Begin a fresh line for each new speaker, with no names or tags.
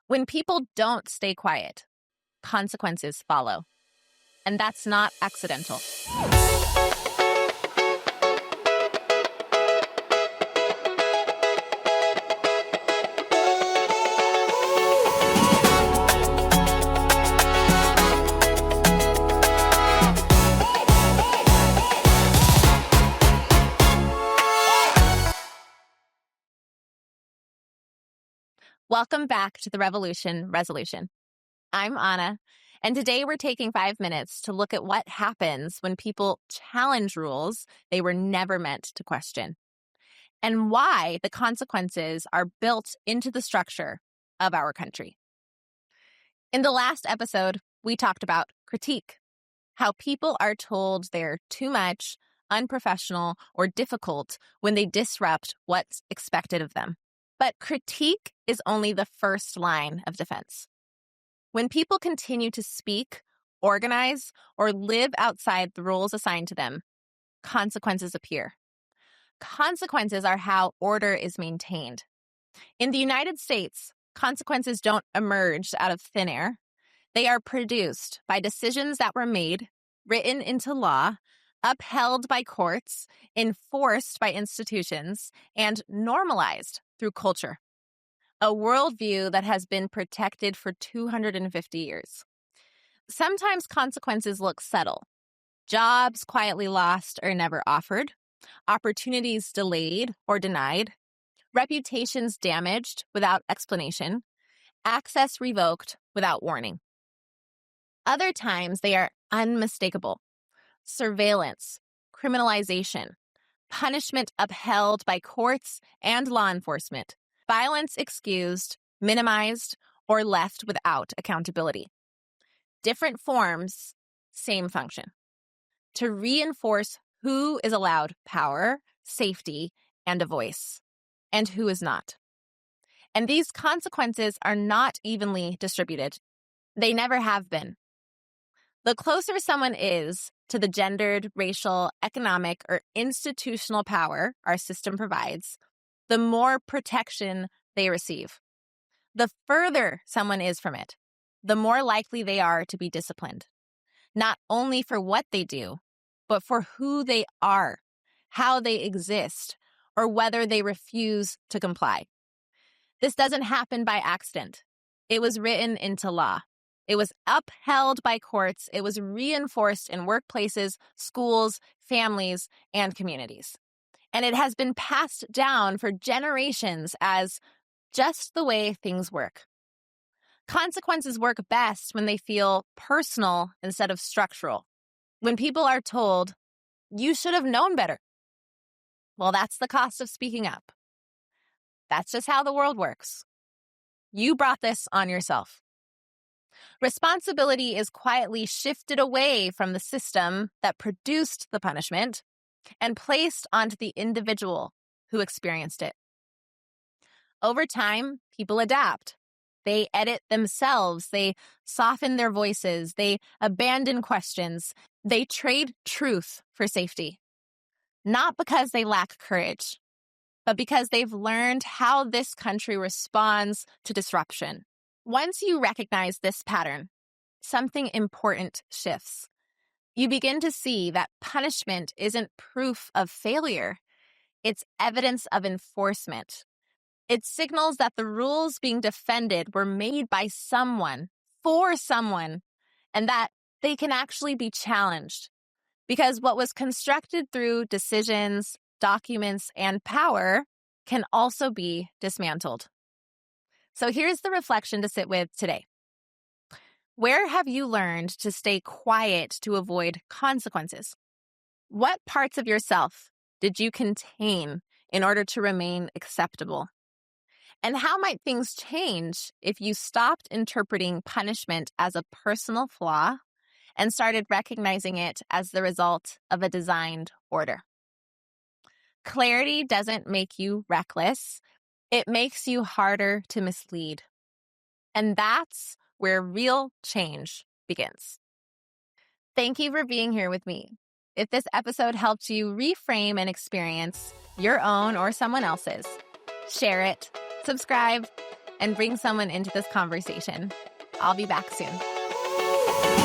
When people don't stay quiet, consequences follow. And that's not accidental. Welcome back to the Revolution Resolution. I'm Anna, and today we're taking 5 minutes to look at what happens when people challenge rules they were never meant to question, and why the consequences are built into the structure of our country. In the last episode, we talked about critique, how people are told they're too much, unprofessional, or difficult when they disrupt what's expected of them. But critique is only the first line of defense. When people continue to speak, organize, or live outside the rules assigned to them, consequences appear. Consequences are how order is maintained. In the United States, consequences don't emerge out of thin air. They are produced by decisions that were made, written into law, upheld by courts, enforced by institutions, and normalized through culture. A worldview that has been protected for 250 years. Sometimes consequences look subtle. Jobs quietly lost or never offered, opportunities delayed or denied, reputations damaged without explanation, access revoked without warning. Other times they are unmistakable. Surveillance, criminalization, punishment upheld by courts and law enforcement, violence excused, minimized, or left without accountability. Different forms, same function. To reinforce who is allowed power, safety, and a voice, and who is not. And these consequences are not evenly distributed. They never have been. The closer someone is to the gendered, racial, economic, or institutional power our system provides, the more protection they receive. The further someone is from it, the more likely they are to be disciplined, not only for what they do, but for who they are, how they exist, or whether they refuse to comply. This doesn't happen by accident. It was written into law. It was upheld by courts. It was reinforced in workplaces, schools, families, and communities. And it has been passed down for generations as just the way things work. Consequences work best when they feel personal instead of structural. When people are told, you should have known better. Well, that's the cost of speaking up. That's just how the world works. You brought this on yourself. Responsibility is quietly shifted away from the system that produced the punishment and placed onto the individual who experienced it. Over time, people adapt. They edit themselves. They soften their voices. They abandon questions. They trade truth for safety. Not because they lack courage, but because they've learned how this country responds to disruption. Once you recognize this pattern, something important shifts. You begin to see that punishment isn't proof of failure. It's evidence of enforcement. It signals that the rules being defended were made by someone, for someone, and that they can actually be challenged. Because what was constructed through decisions, documents, and power can also be dismantled. So here's the reflection to sit with today. Where have you learned to stay quiet to avoid consequences? What parts of yourself did you contain in order to remain acceptable? And how might things change if you stopped interpreting punishment as a personal flaw and started recognizing it as the result of a designed order? Clarity doesn't make you reckless. It makes you harder to mislead. And that's where real change begins. Thank you for being here with me. If this episode helped you reframe an experience, your own or someone else's, share it, subscribe, and bring someone into this conversation. I'll be back soon.